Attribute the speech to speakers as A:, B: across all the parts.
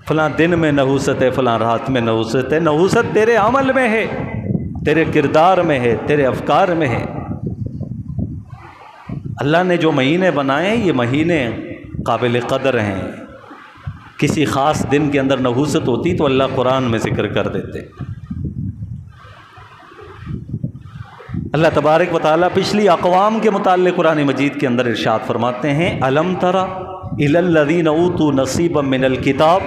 A: فلاں دن میں نحوست ہے، فلاں رات میں نحوست ہے۔ نحوست تیرے عمل میں ہے، تیرے کردار میں ہے، تیرے افکار میں ہے۔ اللہ نے جو مہینے بنائے ہیں یہ مہینے قابل قدر ہیں۔ کسی خاص دن کے اندر نحوست ہوتی تو اللہ قرآن میں ذکر کر دیتے۔ اللہ تبارک و تعالیٰ پچھلی اقوام کے متعلق قرآن مجید کے اندر ارشاد فرماتے ہیں، الم تری الی الذین اوتوا نصیبا من الکتاب،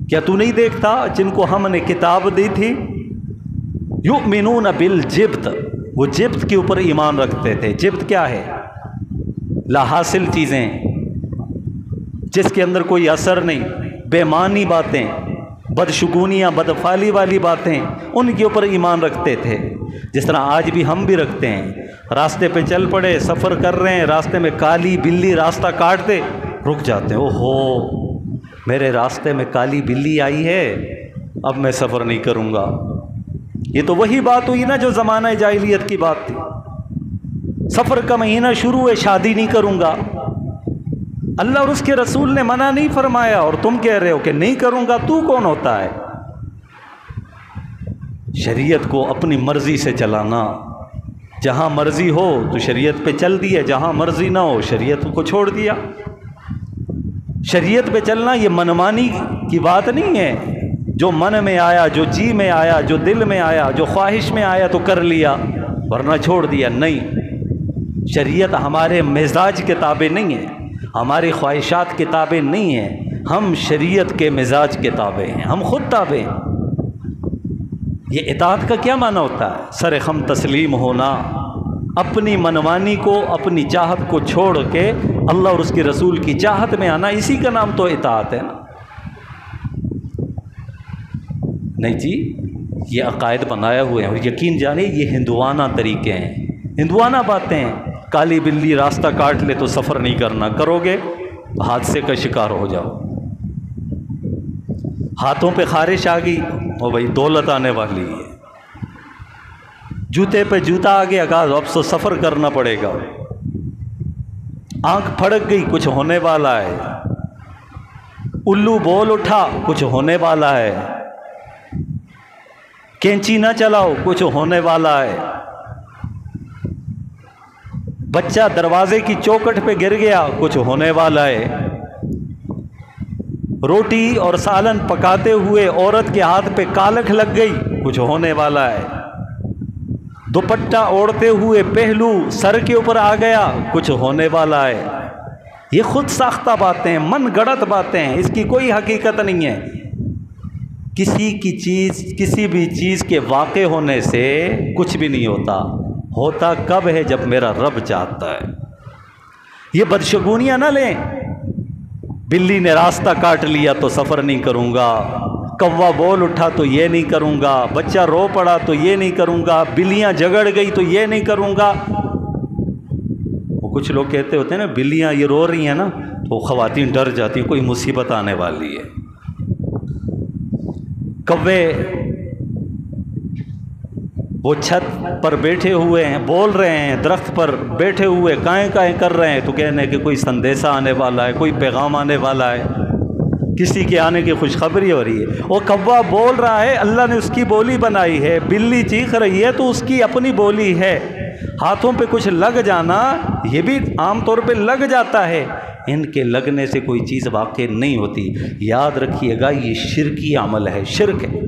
A: کیا تو نہیں دیکھتا جن کو ہم نے کتاب دی تھی، یؤمنون بالجبت، وہ جبت کے اوپر ایمان رکھتے تھے۔ جبت کیا ہے؟ لا حاصل چیزیں، جس کے اندر کوئی اثر نہیں، بے معنی باتیں، بدشگونیاں، بدفعالی والی باتیں، ان کے اوپر ایمان رکھتے تھے۔ جس طرح آج بھی ہم بھی رکھتے ہیں، راستے پہ چل پڑے، سفر کر رہے ہیں، راستے میں کالی بلی راستہ کاٹ دے، رک جاتے ہیں، اوہو میرے راستے میں کالی بلی آئی ہے، اب میں سفر نہیں کروں گا۔ یہ تو وہی بات ہوئی نا جو زمانہ جاہلیت کی بات تھی، سفر کا مہینہ شروع ہے، شادی نہیں کروں گا۔ اللہ اور اس کے رسول نے منع نہیں فرمایا اور تم کہہ رہے ہو کہ نہیں کروں گا، تو کون ہوتا ہے؟ شریعت کو اپنی مرضی سے چلانا، جہاں مرضی ہو تو شریعت پہ چل دیا، جہاں مرضی نہ ہو شریعت کو چھوڑ دیا۔ شریعت پہ چلنا یہ منمانی کی بات نہیں ہے، جو من میں آیا، جو جی میں آیا، جو دل میں آیا، جو خواہش میں آیا تو کر لیا ورنہ چھوڑ دیا، نہیں۔ شریعت ہمارے مزاج کے تابع نہیں ہے، ہماری خواہشات کے تابع نہیں ہے، ہم شریعت کے مزاج کے تابع ہیں، ہم خود تابع ہیں۔ یہ اطاعت کا کیا معنی ہوتا ہے؟ سر خم تسلیم ہونا، اپنی منمانی کو، اپنی چاہت کو چھوڑ کے اللہ اور اس کے رسول کی چاہت میں آنا، اسی کا نام تو اطاعت ہے نا۔ نہیں جی، یہ عقائد بنائے ہوئے ہیں اور یقین جانے یہ ہندوانہ طریقے ہیں، ہندوانہ باتیں ہیں۔ کالی بلی راستہ کاٹ لے تو سفر نہیں کرنا، کرو گے حادثے کا شکار ہو جاؤ۔ ہاتھوں پہ خارش آ گئی، او بھائی دولت آنے والی ہے۔ جوتے پہ جوتا آ گیا، کہا اب تو سفر کرنا پڑے گا۔ آنکھ پھڑک گئی، کچھ ہونے والا ہے۔ الو بول اٹھا، کچھ ہونے والا ہے۔ کینچی نہ چلاؤ، کچھ ہونے والا ہے۔ بچہ دروازے کی چوکھٹ پہ گر گیا، کچھ ہونے والا ہے۔ روٹی اور سالن پکاتے ہوئے عورت کے ہاتھ پہ کالکھ لگ گئی، کچھ ہونے والا ہے۔ دوپٹہ اوڑھتے ہوئے پہلو سر کے اوپر آ گیا، کچھ ہونے والا ہے۔ یہ خود ساختہ باتیں ہیں، من گڑت باتیں ہیں، اس کی کوئی حقیقت نہیں ہے۔ کسی بھی چیز کے واقع ہونے سے کچھ بھی نہیں ہوتا، ہوتا کب ہے؟ جب میرا رب چاہتا ہے۔ یہ بدشگونیاں نہ لیں، بلی نے راستہ کاٹ لیا تو سفر نہیں کروں گا، کوا بول اٹھا تو یہ نہیں کروں گا، بچہ رو پڑا تو یہ نہیں کروں گا، بلیاں جگڑ گئی تو یہ نہیں کروں گا۔ وہ کچھ لوگ کہتے ہوتے ہیں نا، بلیاں یہ رو رہی ہیں نا تو خواتین ڈر جاتی ہیں، کوئی مصیبت آنے والی ہے۔ کوے وہ چھت پر بیٹھے ہوئے ہیں، بول رہے ہیں، درخت پر بیٹھے ہوئے کائیں کائیں کر رہے ہیں تو کہنے کہ کوئی سندیسہ آنے والا ہے، کوئی پیغام آنے والا ہے، کسی کے آنے کی خوشخبری ہو رہی ہے۔ وہ کوا بول رہا ہے، اللہ نے اس کی بولی بنائی ہے۔ بلی چیخ رہی ہے تو اس کی اپنی بولی ہے۔ ہاتھوں پہ کچھ لگ جانا یہ بھی عام طور پہ لگ جاتا ہے، ان کے لگنے سے کوئی چیز واقع نہیں ہوتی۔ یاد رکھیے گا یہ شرکی عمل ہے، شرک ہے۔